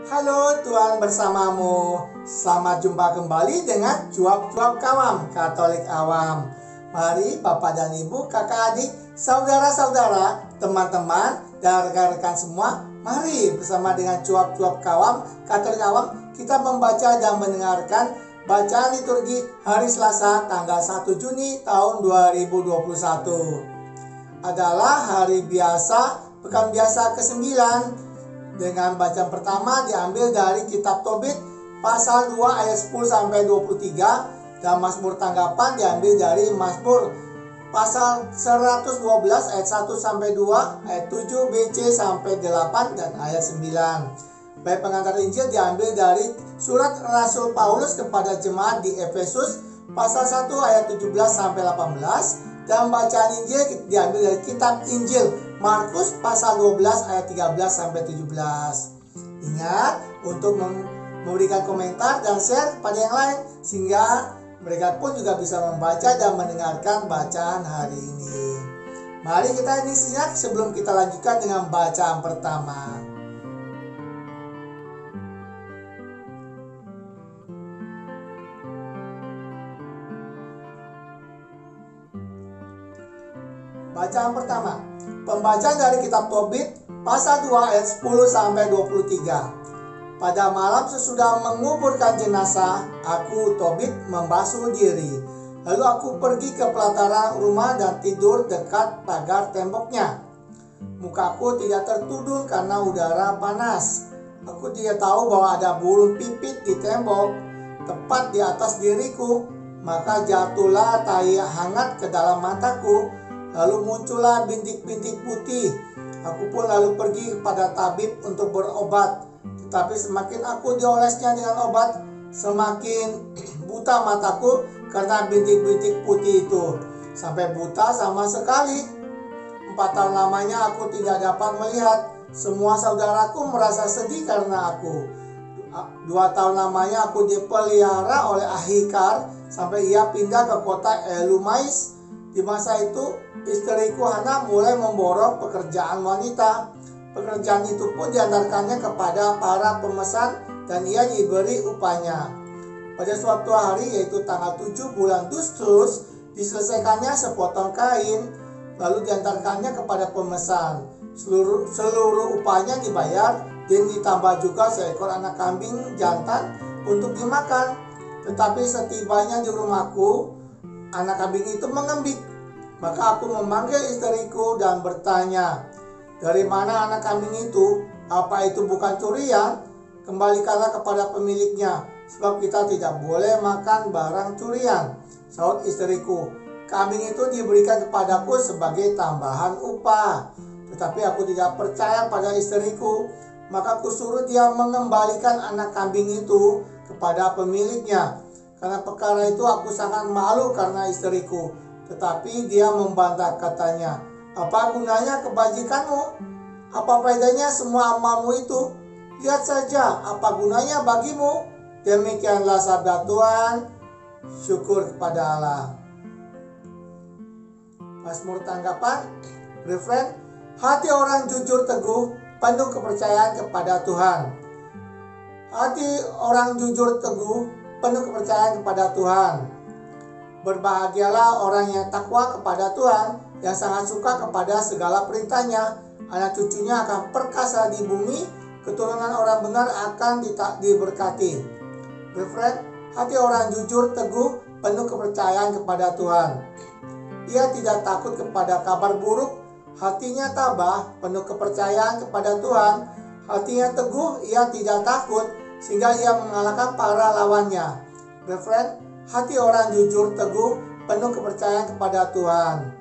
Halo, Tuhan bersamamu. Selamat jumpa kembali dengan Cuap-Cuap Kawam Katolik Awam. Mari Bapak dan Ibu, kakak adik, saudara-saudara, teman-teman, dan rekan-rekan semua, mari bersama dengan Cuap-Cuap Kawam Katolik Awam kita membaca dan mendengarkan bacaan liturgi hari Selasa tanggal 1 Juni tahun 2021. Adalah hari biasa, pekan biasa ke-9, dengan bacaan pertama diambil dari kitab Tobit pasal 2 ayat 10 sampai 23 dan Mazmur tanggapan diambil dari Mazmur pasal 112 ayat 1 sampai 2, ayat 7 BC sampai 8 dan ayat 9. Baik pengantar Injil diambil dari surat Rasul Paulus kepada jemaat di Efesus pasal 1 ayat 17 sampai 18 dan bacaan Injil diambil dari kitab Injil Markus pasal 12 ayat 13 sampai 17. Ingat untuk memberikan komentar dan share pada yang lain sehingga mereka pun juga bisa membaca dan mendengarkan bacaan hari ini. Mari kita simak sebelum kita lanjutkan dengan bacaan pertama. Bacaan pertama. Pembacaan dari kitab Tobit pasal 2 ayat 10 sampai 23. Pada malam sesudah menguburkan jenazah, aku Tobit membasuh diri. Lalu aku pergi ke pelataran rumah dan tidur dekat pagar temboknya. Mukaku tidak tertudung karena udara panas. Aku tidak tahu bahwa ada burung pipit di tembok tepat di atas diriku. Maka jatuhlah tai hangat ke dalam mataku. Lalu muncullah bintik-bintik putih. Aku pun lalu pergi kepada tabib untuk berobat. Tetapi semakin aku diolesnya dengan obat, semakin buta mataku karena bintik-bintik putih itu. Sampai buta sama sekali. 4 tahun lamanya aku tidak dapat melihat. Semua saudaraku merasa sedih karena aku. 2 tahun lamanya aku dipelihara oleh Ahikar sampai ia pindah ke kota Elumais. Di masa itu, istriku Hana mulai memborong pekerjaan wanita. Pekerjaan itu pun diantarkannya kepada para pemesan dan ia diberi upahnya. Pada suatu hari, yaitu tanggal 7 bulan Dustus, diselesaikannya sepotong kain, lalu diantarkannya kepada pemesan. Seluruh upahnya dibayar dan ditambah juga seekor anak kambing jantan untuk dimakan. Tetapi setibanya di rumahku, anak kambing itu mengembik. Maka aku memanggil istriku dan bertanya, "Dari mana anak kambing itu? Apa itu bukan curian? Kembalikanlah kepada pemiliknya, sebab kita tidak boleh makan barang curian." Sahut istriku, "Kambing itu diberikan kepadaku sebagai tambahan upah." Tetapi aku tidak percaya pada istriku. Maka aku suruh dia mengembalikan anak kambing itu kepada pemiliknya. Karena perkara itu aku sangat malu karena istriku. Tetapi dia membantah, katanya, "Apa gunanya kebajikanmu? Apa faedahnya semua amalmu itu? Lihat saja apa gunanya bagimu." Demikianlah sabda Tuhan. Syukur kepada Allah. Mazmur tanggapan, referen, hati orang jujur teguh, penuh kepercayaan kepada Tuhan. Hati orang jujur teguh, penuh kepercayaan kepada Tuhan. Berbahagialah orang yang takwa kepada Tuhan, yang sangat suka kepada segala perintahnya. Anak cucunya akan perkasa di bumi, keturunan orang benar akan diberkati. Referen, hati orang jujur teguh, penuh kepercayaan kepada Tuhan. Ia tidak takut kepada kabar buruk, hatinya tabah, penuh kepercayaan kepada Tuhan. Hatinya teguh, ia tidak takut, sehingga ia mengalahkan para lawannya. Referen, hati orang jujur teguh, penuh kepercayaan kepada Tuhan.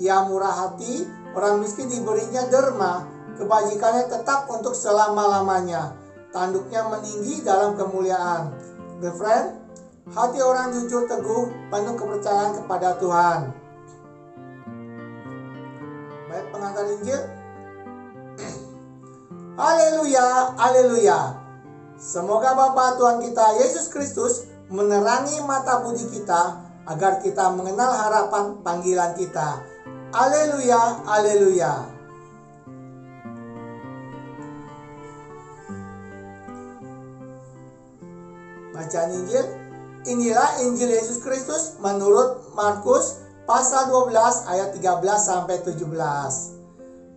Ia murah hati, orang miskin diberinya derma, kebajikannya tetap untuk selama-lamanya. Tanduknya meninggi dalam kemuliaan. Referen, hati orang jujur teguh, penuh kepercayaan kepada Tuhan. Baik pengantar Injil. Haleluya, haleluya. Semoga Bapa Tuhan kita Yesus Kristus menerangi mata budi kita agar kita mengenal harapan panggilan kita. Haleluya, haleluya. Bacaan Injil, inilah Injil Yesus Kristus menurut Markus pasal 12 ayat 13 sampai 17.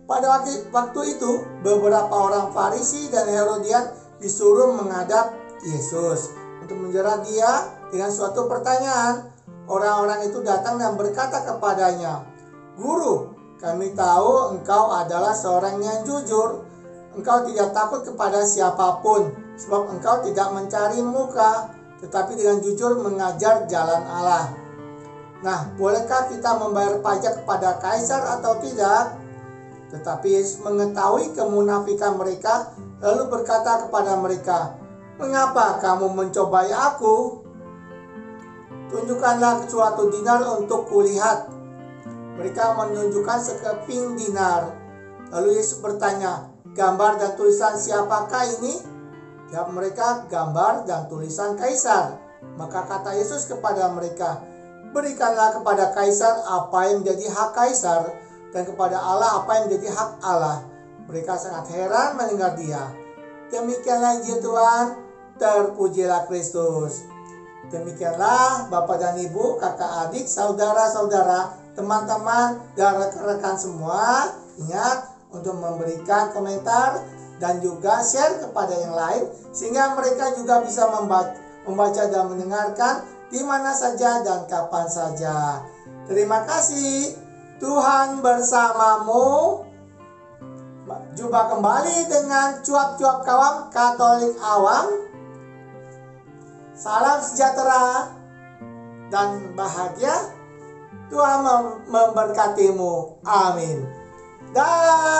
Pada waktu itu, beberapa orang Farisi dan Herodian disuruh menghadap Yesus untuk menjerat dia dengan suatu pertanyaan. Orang-orang itu datang dan berkata kepadanya, "Guru, kami tahu engkau adalah seorang yang jujur. Engkau tidak takut kepada siapapun, sebab engkau tidak mencari muka, tetapi dengan jujur mengajar jalan Allah. Nah, bolehkah kita membayar pajak kepada kaisar atau tidak?" Tetapi Yesus mengetahui kemunafikan mereka, lalu berkata kepada mereka, "Mengapa kamu mencobai aku? Tunjukkanlah suatu dinar untuk kulihat." Mereka menunjukkan sekeping dinar. Lalu Yesus bertanya, "Gambar dan tulisan siapakah ini?" Jawab mereka, "Gambar dan tulisan kaisar." Maka kata Yesus kepada mereka, "Berikanlah kepada kaisar apa yang menjadi hak kaisar, dan kepada Allah apa yang menjadi hak Allah." Mereka sangat heran mendengar dia. Demikianlah Injil Tuhan, terpujilah Kristus. Demikianlah Bapak dan Ibu, kakak adik, saudara-saudara, teman-teman, dan rekan-rekan semua, ingat untuk memberikan komentar dan juga share kepada yang lain, sehingga mereka juga bisa membaca dan mendengarkan di mana saja dan kapan saja. Terima kasih. Tuhan bersamamu. Jumpa kembali dengan cuap-cuap kawam Katolik awam. Salam sejahtera dan bahagia. Tuhan memberkatimu. Amin. Dah.